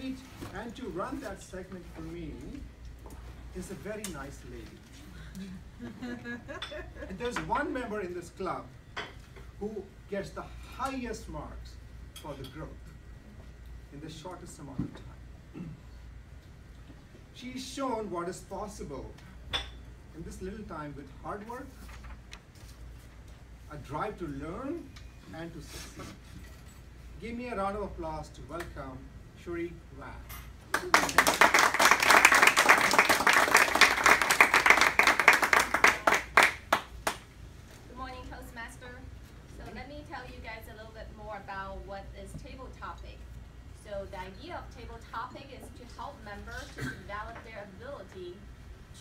speech and to run that segment for me is a very nice lady. And there's one member in this club who gets the highest marks for the growth in the shortest amount of time. She's shown what is possible in this little time with hard work, a drive to learn, and to succeed. Give me a round of applause to welcome Shuri Wang. Good morning, Toastmaster. So let me tell you guys a little bit more about what is table topic. So the idea of table topic is to help members to develop their ability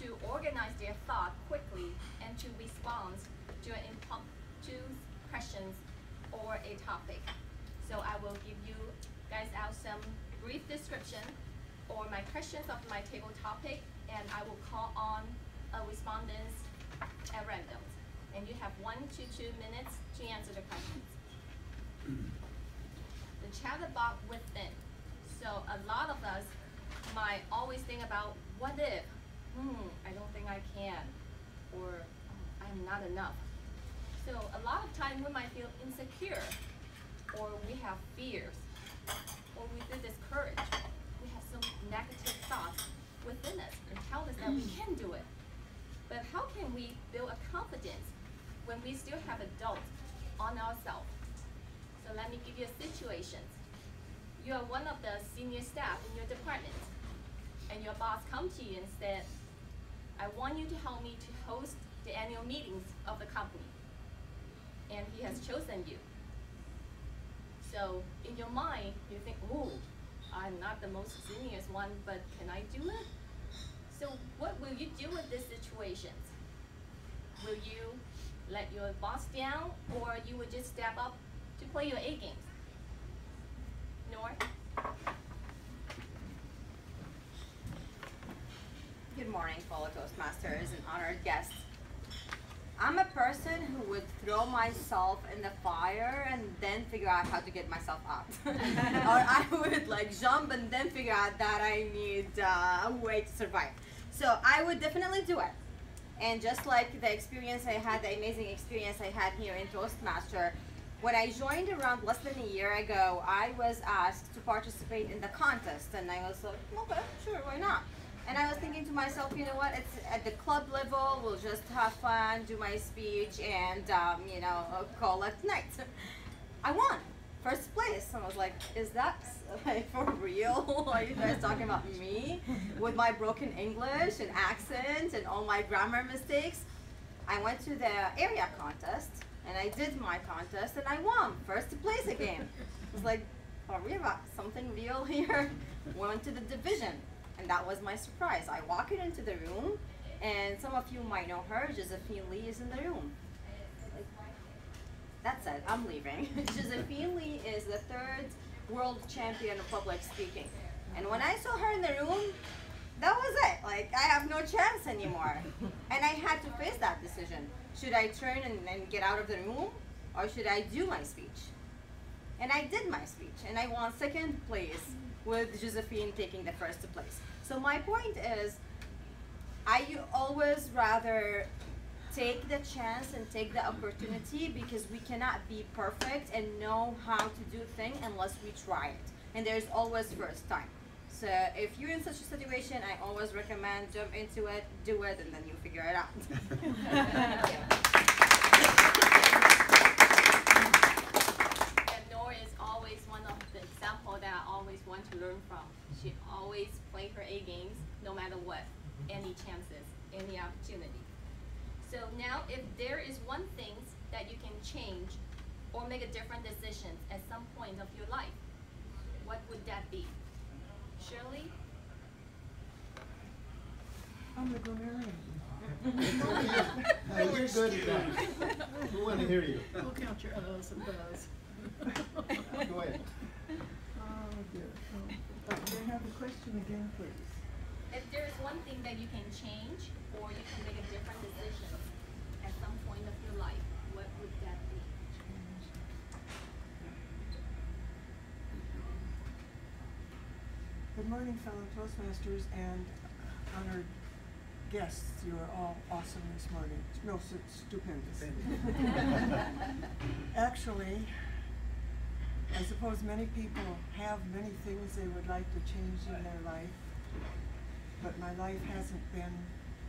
to organize their thought quickly and to respond to questions or a topic. So I will give you guys out some brief description or my questions of my table topic, and I will call on respondents at random. And you have 1 to 2 minutes to answer the questions. The chat box within. So a lot of us might always think about what if, I don't think I can, or I'm not enough. So a lot of time we might feel insecure, or we have fears, or we feel discouraged. We have some negative thoughts within us and tell us that we can do it. But how can we build a confidence when we still have a doubt on ourselves? So let me give you a situation. You are one of the senior staff in your department, and your boss comes to you and said, I want you to help me to host the annual meetings of the company. And he has chosen you. So in your mind, you think, oh, I'm not the most senior one, but can I do it? So what will you do with these situations? Will you let your boss down, or you would just step up to play your A games? Noor? Good morning, fellow Toastmasters and honored guests. I'm a person who would throw myself in the fire and then figure out how to get myself out. Or I would like jump and then figure out that I need a way to survive. So I would definitely do it. And just like the experience I had, the amazing experience I had here in Toastmaster, when I joined around less than a year ago, I was asked to participate in the contest. And I was like, okay, sure, why not? And I was thinking to myself, you know what, it's at the club level, we'll just have fun, do my speech, and, you know, call it night. I won, first place. I was like, is that like for real? Are you guys talking about me? With my broken English and accent and all my grammar mistakes? I went to the area contest, and I did my contest, and I won, first place again. I was like, are we about something real here? Went to the division. And that was my surprise. I walked into the room, and some of you might know her, Josephine Lee is in the room. That's it, I'm leaving. Josephine Lee is the 3rd world champion of public speaking. And when I saw her in the room, that was it. Like, I have no chance anymore. And I had to face that decision. Should I turn and get out of the room, or should I do my speech? And I did my speech, and I won 2nd place with Josephine taking the 1st place. So my point is, I always rather take the chance and take the opportunity, because we cannot be perfect and know how to do things unless we try it. And there's always first time. So if you're in such a situation, I always recommend jump into it, do it, and then you figure it out. Noor is always one of the examples that I always want to learn from. She always play her A games, no matter what, any chances, any opportunity. So now, if there is one thing that you can change or make a different decision at some point of your life, what would that be? Shirley? I'm the grammarian. You're good at that. We want to hear you. We'll count your O's and B's. Go ahead. Oh, dear. Can I have the question again, please? If there is one thing that you can change or you can make a different decision at some point of your life, what would that be? Good morning, fellow Toastmasters and honored guests. You are all awesome this morning. No, stupendous. Actually, I suppose many people have many things they would like to change in their life, but my life hasn't been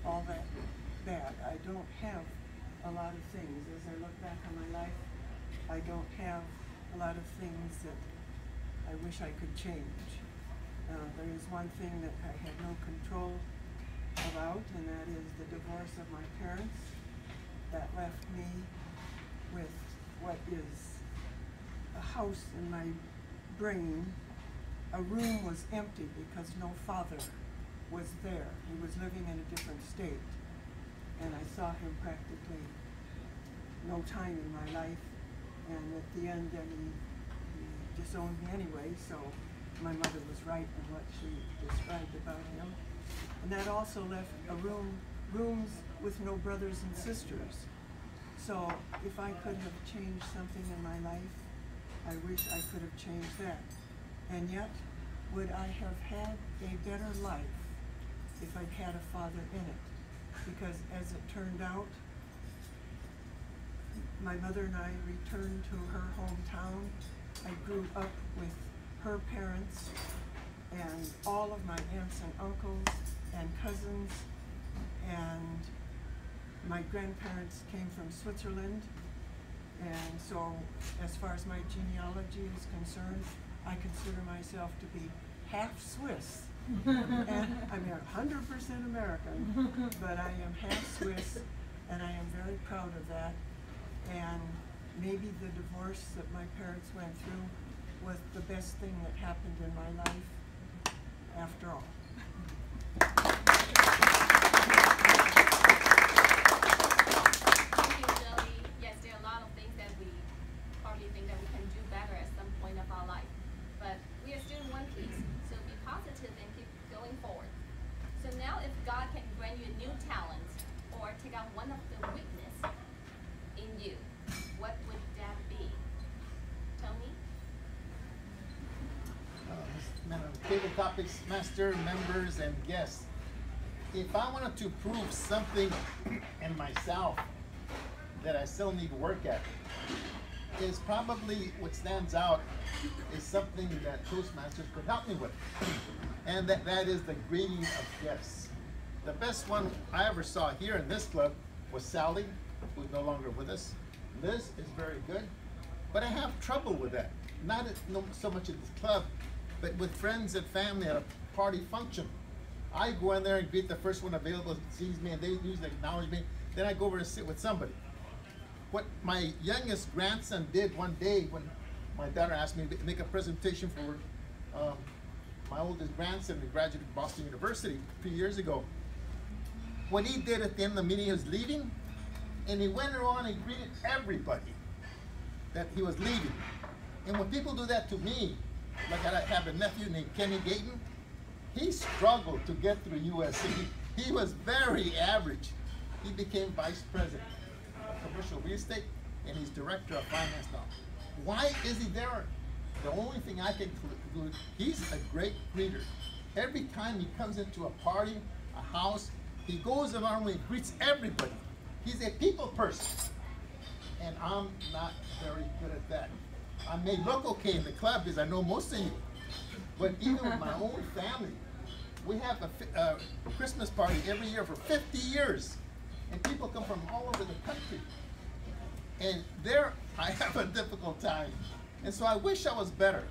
all that bad. I don't have a lot of things. As I look back on my life, I don't have a lot of things that I wish I could change. There is one thing that I had no control about, and that is the divorce of my parents. That left me with what is a house in my brain. A room was empty because no father was there. He was living in a different state, and I saw him practically no time in my life, and at the end then he disowned me anyway, so my mother was right in what she described about him. And that also left rooms with no brothers and sisters. So if I could have changed something in my life, I wish I could have changed that. And yet, would I have had a better life if I'd had a father in it? Because as it turned out, my mother and I returned to her hometown. I grew up with her parents and all of my aunts and uncles and cousins, and my grandparents came from Switzerland, and so as far as my genealogy is concerned, I consider myself to be half Swiss. And I'm 100% American, but I am half Swiss, and I am very proud of that. And maybe the divorce that my parents went through was the best thing that happened in my life after all. Thank you, Joey. Yes, there are a lot of things that we probably think that we can do better at some point of our life. But we are still in one piece, so be positive and keep going forward. So now if God can grant you a new talent or take out one of the weakness in you, what would that be? Tony? Table Topics Master, members, and guests. If I wanted to prove something in myself that I still need to work at, is probably what stands out is something that Toastmasters could help me with. And that is the greeting of guests. The best one I ever saw here in this club was Sally, who's no longer with us. Liz is very good, but I have trouble with that. Not so much at this club, but with friends and family at a party function. I go in there and greet the first one available that sees me, and they usually acknowledge me. Then I go over and sit with somebody. What my youngest grandson did one day when my daughter asked me to make a presentation for my oldest grandson who graduated from Boston University 3 years ago. What he did at the end of the meeting, he was leaving, and he went around and greeted everybody that he was leaving. And when people do that to me, like I have a nephew named Kenny Gayton, he struggled to get through USC. He was very average. He became vice president of commercial real estate, and he's director of finance now. Why is he there? The only thing I can conclude, he's a great greeter. Every time he comes into a party, a house, he goes around and greets everybody. He's a people person, and I'm not very good at that. I may look okay in the club because I know most of you, but even with my own family, we have a Christmas party every year for 50 years, and people come from all over the country, and there I have a difficult time, and so I wish I was better.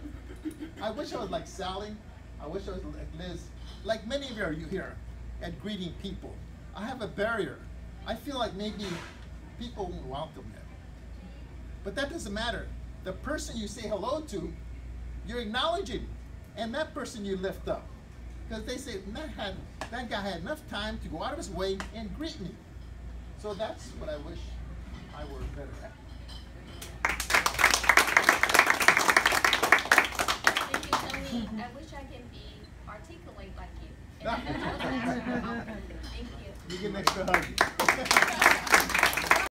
I wish I was like Sally. I wish I was like Liz, like many of you here at greeting people. I have a barrier. I feel like maybe people won't welcome me. But that doesn't matter. The person you say hello to, you're acknowledging, and that person you lift up. Because they say, that guy had enough time to go out of his way and greet me. So that's what I wish I were better at. Thank you, Tony. I wish I can be articulate like you. Thank you. You get an extra hug.